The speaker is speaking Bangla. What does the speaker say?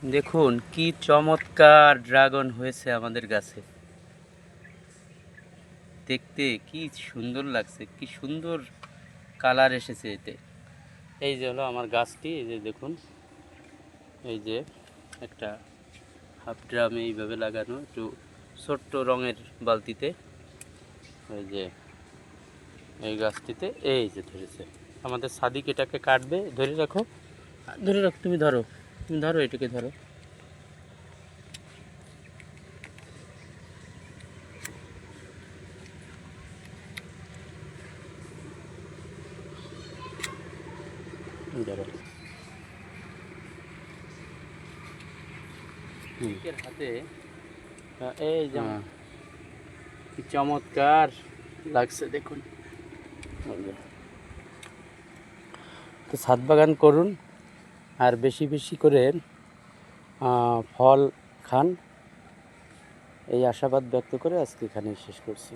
দেখুন কি চমৎকার ড্রাগন হয়েছে আমাদের গাছে। দেখতে কি সুন্দর লাগছে, কি সুন্দর কালার এসেছে এতে। এই যে হলো আমার গাছটি, এই যে দেখুন, এই যে একটা হাফ ড্রামে এইভাবে লাগানো, একটু ছোট্ট রঙের বালতিতে। এই যে এই গাছটিতে এই যে ধরেছে। আমাদের সাদিক এটাকে কাটবে। ধরে রাখো, ধরে রাখো, তুমি ধরো, তুমি ধরো, এটাকে ধরো। ধরো সাদিকের হাতে এই যে কি চমৎকার লাগছে দেখুন। তো ছাদ বাগান করুন আর বেশি বেশি করে ফল খান, এই আশাবাদ ব্যক্ত করে আজকে এখানেই শেষ করছি।